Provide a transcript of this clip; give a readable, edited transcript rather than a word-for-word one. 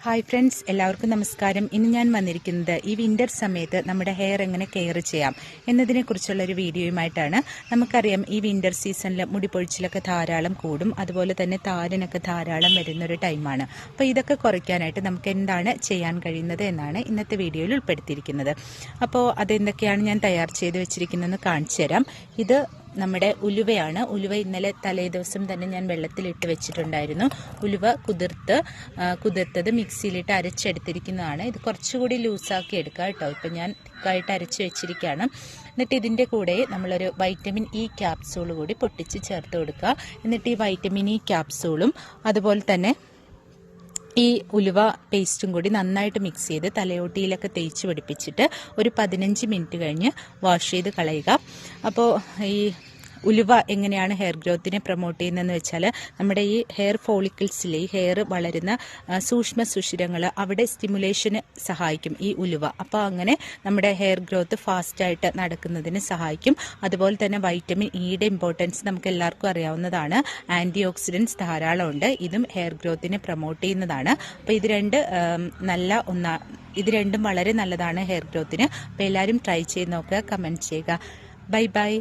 Hi friends, എല്ലാവർക്കും നമസ്കാരം. ഇന്ന് ഞാൻ വന്നിരിക്കുന്നത് ഈ വിൻ്റർ സമയത്ത് നമ്മുടെ ഹെയർ എങ്ങനെ കെയർ ചെയ്യാം എന്നതിനെക്കുറിച്ചുള്ള ഒരു വീഡിയോയുമായിട്ടാണ്. നമുക്കറിയാം, ഈ വിൻ്റർ സീസണിൽ മുടിപൊഴിച്ചിലൊക്കെ ധാരാളം കൂടും, അതുപോലെ തന്നെ താരനൊക്കെ ധാരാളം വരുന്നൊരു ടൈമാണ്. അപ്പോൾ ഇതൊക്കെ കുറയ്ക്കാനായിട്ട് നമുക്ക് എന്താണ് ചെയ്യാൻ കഴിയുന്നത് എന്നാണ് ഇന്നത്തെ വീഡിയോയിൽ ഉൾപ്പെടുത്തിയിരിക്കുന്നത്. അപ്പോൾ അതെന്തൊക്കെയാണ് ഞാൻ തയ്യാർ ചെയ്ത് വെച്ചിരിക്കുന്നതെന്ന് കാണിച്ചു തരാം. ഇത് നമ്മുടെ ഉലുവയാണ്. ഉലുവ ഇന്നലെ തലേ ദിവസം തന്നെ ഞാൻ വെള്ളത്തിലിട്ട് വെച്ചിട്ടുണ്ടായിരുന്നു. ഉലുവ കുതിർത്തത് മിക്സിയിലിട്ട് അരച്ചെടുത്തിരിക്കുന്നതാണ്. ഇത് കുറച്ചുകൂടി ലൂസാക്കി എടുക്കുക കേട്ടോ. ഇപ്പം ഞാൻ തിക്കായിട്ട് അരച്ച് വെച്ചിരിക്കുകയാണ്. എന്നിട്ട് ഇതിൻ്റെ കൂടെ നമ്മളൊരു വൈറ്റമിൻ ഇ ക്യാപ്സൂൾ കൂടി പൊട്ടിച്ച് ചേർത്ത് കൊടുക്കുക. എന്നിട്ട് ഈ വൈറ്റമിൻ ഇ ക്യാപ്സൂളും അതുപോലെ തന്നെ ഈ ഉലുവ പേസ്റ്റും കൂടി നന്നായിട്ട് മിക്സ് ചെയ്ത് തലയോട്ടിയിലൊക്കെ തേച്ച് പിടിപ്പിച്ചിട്ട് ഒരു 15 മിനിറ്റ് കഴിഞ്ഞ് വാഷ് ചെയ്ത് കളയുക. അപ്പോൾ ഈ ഉലുവ എങ്ങനെയാണ് ഹെയർ ഗ്രോത്തിനെ പ്രൊമോട്ട് ചെയ്യുന്നതെന്ന് വെച്ചാൽ, നമ്മുടെ ഈ ഹെയർ ഫോളിക്കിൾസിലെ ഈ ഹെയർ വളരുന്ന സൂക്ഷ്മ സുഷിരങ്ങൾ അവിടെ സ്റ്റിമുലേഷന് സഹായിക്കും ഈ ഉലുവ. അപ്പോൾ അങ്ങനെ നമ്മുടെ ഹെയർ ഗ്രോത്ത് ഫാസ്റ്റായിട്ട് നടക്കുന്നതിന് സഹായിക്കും. അതുപോലെ തന്നെ വൈറ്റമിൻ ഇയുടെ ഇമ്പോർട്ടൻസ് നമുക്ക് എല്ലാവർക്കും അറിയാവുന്നതാണ്. ആൻറ്റി ഓക്സിഡൻസ് ധാരാളം ഉണ്ട്. ഇതും ഹെയർ ഗ്രോത്തിനെ പ്രൊമോട്ട് ചെയ്യുന്നതാണ്. അപ്പോൾ ഇത് രണ്ടും വളരെ നല്ലതാണ് ഹെയർ ഗ്രോത്തിന്. അപ്പോൾ എല്ലാവരും ട്രൈ ചെയ്ത് നോക്കുക, കമൻറ്റ് ചെയ്യുക. Bye bye.